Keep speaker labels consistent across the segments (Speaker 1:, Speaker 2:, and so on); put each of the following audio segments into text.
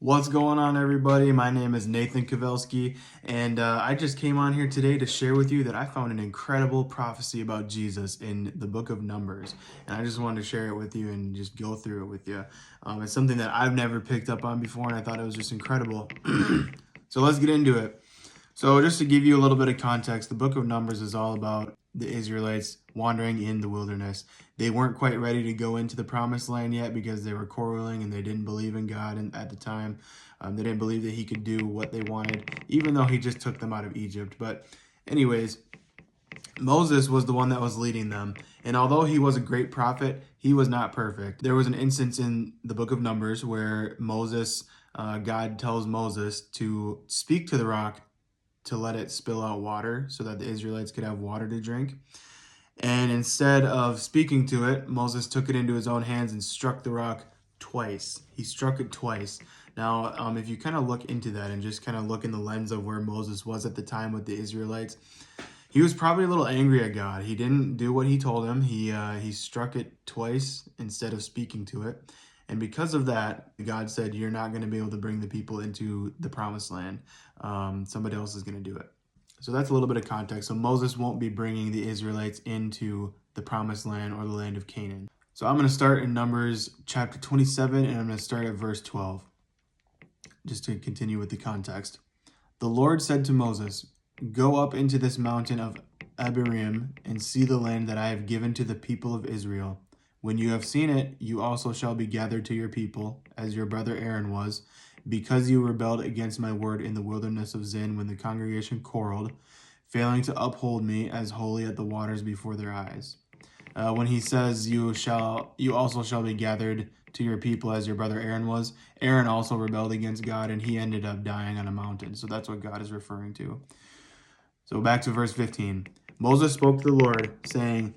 Speaker 1: What's going on, everybody? My name is Nathan Kowalski, and I just came on here today to share with you that I found an incredible prophecy about Jesus in the book of Numbers, and I just wanted to share it with you and just go through it with you. It's something that I've never picked up on before, and I thought it was just incredible. So let's get into it. So just to give you a little bit of context, the book of Numbers is all about the Israelites wandering in the wilderness. They weren't quite ready to go into the promised land yet because they were quarreling and they didn't believe in God at the time. They didn't believe that he could do what they wanted, even though he just took them out of Egypt. But anyways, Moses was the one that was leading them. And although he was a great prophet, he was not perfect. There was an instance in the book of Numbers where God tells Moses to speak to the rock to let it spill out water so that the Israelites could have water to drink. And instead of speaking to it, Moses took it into his own hands and struck the rock twice. He struck it twice. Now, if you kind of look into that and just kind of look in the lens of where Moses was at the time with the Israelites, he was probably a little angry at God. He didn't do what he told him. He struck it twice instead of speaking to it. And because of that, God said, you're not going to be able to bring the people into the promised land. Somebody else is going to do it. So that's a little bit of context. So Moses won't be bringing the Israelites into the promised land or the land of Canaan. So I'm going to start in Numbers chapter 27, and I'm going to start at verse 12, just to continue with the context. The Lord said to Moses, "Go up into this mountain of Abiram and see the land that I have given to the people of Israel. When you have seen it, you also shall be gathered to your people, as your brother Aaron was, because you rebelled against my word in the wilderness of Zin when the congregation quarreled, failing to uphold me as holy at the waters before their eyes." When he says, you also shall be gathered to your people as your brother Aaron was, Aaron also rebelled against God, and he ended up dying on a mountain. So that's what God is referring to. So back to verse 15. Moses spoke to the Lord, saying,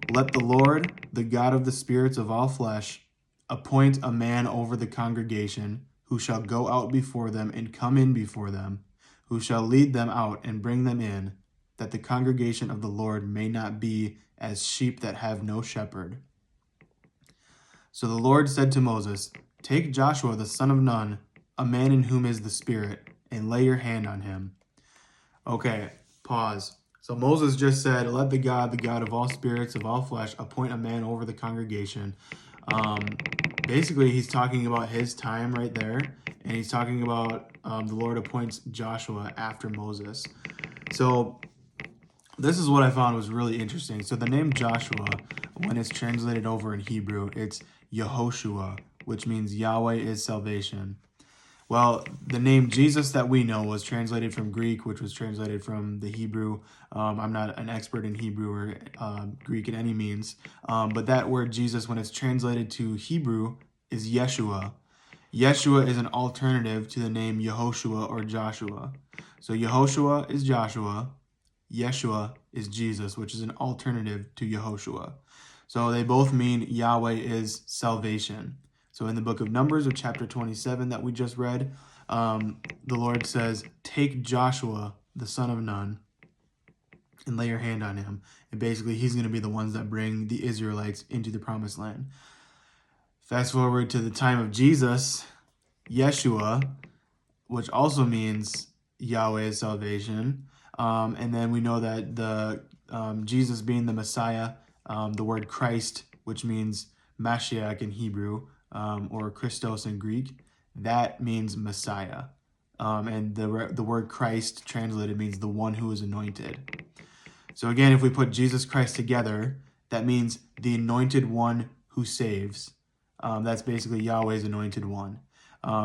Speaker 1: "Let the Lord, the God of the spirits of all flesh, appoint a man over the congregation, who shall go out before them and come in before them, who shall lead them out and bring them in, that the congregation of the Lord may not be as sheep that have no shepherd." So the Lord said to Moses, "Take Joshua the son of Nun, a man in whom is the Spirit, and lay your hand on him." Okay, pause. So Moses just said, let the God of all spirits, of all flesh, appoint a man over the congregation. Basically, he's talking about his time right there, and he's talking about the Lord appoints Joshua after Moses. So this is what I found was really interesting. So the name Joshua, when it's translated over in Hebrew, it's Yehoshua, which means Yahweh is salvation. Well, the name Jesus that we know was translated from Greek, which was translated from the Hebrew. I'm not an expert in Hebrew or Greek in any means, but that word Jesus, when it's translated to Hebrew, is Yeshua. Yeshua is an alternative to the name Yehoshua or Joshua. So Yehoshua is Joshua, Yeshua is Jesus, which is an alternative to Yehoshua. So they both mean Yahweh is salvation. So in the book of Numbers of chapter 27 that we just read, the Lord says, take Joshua, the son of Nun, and lay your hand on him. And basically, he's going to be the ones that bring the Israelites into the promised land. Fast forward to the time of Jesus, Yeshua, which also means Yahweh is salvation. And then we know that the Jesus being the Messiah, the word Christ, which means Mashiach in Hebrew, or Christos in Greek, that means Messiah. And the word Christ translated means the one who is anointed. So again, if we put Jesus Christ together, that means the anointed one who saves. That's basically Yahweh's anointed one.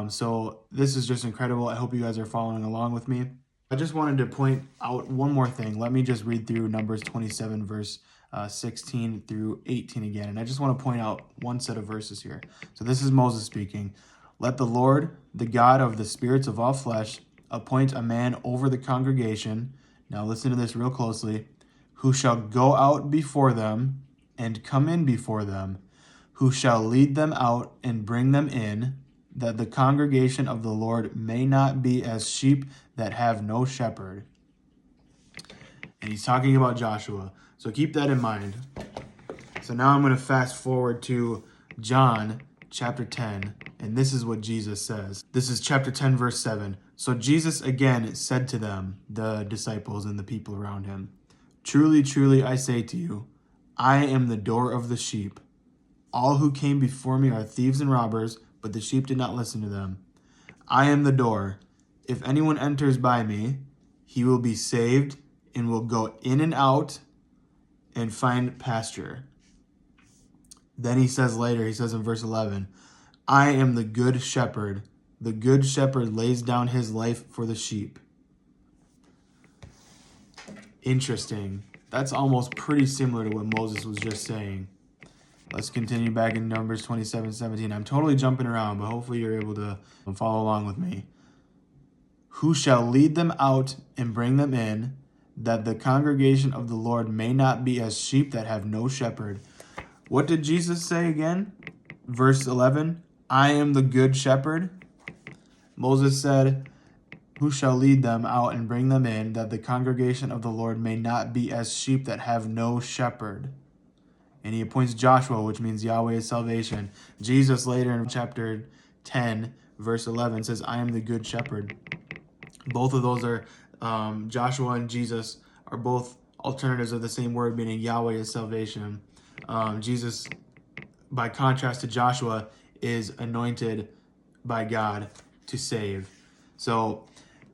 Speaker 1: So this is just incredible. I hope you guys are following along with me. I just wanted to point out one more thing. Let me just read through Numbers 27, verse 16 through 18 again. And I just want to point out one set of verses here. So this is Moses speaking. Let the Lord, the God of the spirits of all flesh, appoint a man over the congregation. Now listen to this real closely. Who shall go out before them and come in before them, who shall lead them out and bring them in, that the congregation of the Lord may not be as sheep that have no shepherd. And he's talking about Joshua. So keep that in mind. So now I'm going to fast forward to John chapter 10, and this is what Jesus says. This is chapter 10, verse 7. So Jesus again said to them, the disciples and the people around him, "Truly, truly, I say to you, I am the door of the sheep. All who came before me are thieves and robbers, but the sheep did not listen to them. I am the door. If anyone enters by me, he will be saved and will go in and out and find pasture." Then he says later, he says in verse 11, "I am the good shepherd. The good shepherd lays down his life for the sheep." Interesting. That's almost pretty similar to what Moses was just saying. Let's continue back in Numbers 27:17. I'm totally jumping around, but hopefully you're able to follow along with me. "Who shall lead them out and bring them in, that the congregation of the Lord may not be as sheep that have no shepherd." What did Jesus say again? Verse 11, "I am the good shepherd." Moses said, "Who shall lead them out and bring them in, that the congregation of the Lord may not be as sheep that have no shepherd." And he appoints Joshua, which means Yahweh is salvation. Jesus later in chapter 10, verse 11 says, "I am the good shepherd." Both of those are, Joshua and Jesus are both alternatives of the same word, meaning Yahweh is salvation. Jesus, by contrast to Joshua, is anointed by God to save. So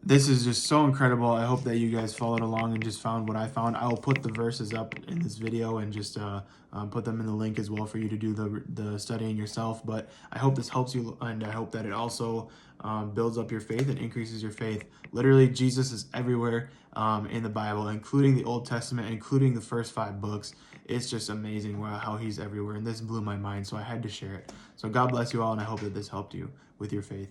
Speaker 1: this is just so incredible. I hope that you guys followed along and just found what I found. I will put the verses up in this video and just put them in the link as well for you to do the studying yourself. But I hope this helps you, and I hope that it also builds up your faith and increases your faith. Literally, Jesus is everywhere in the Bible, including the Old Testament, including the first 5 books. It's just amazing how he's everywhere, and this blew my mind, so I had to share it. So God bless you all, and I hope that this helped you with your faith.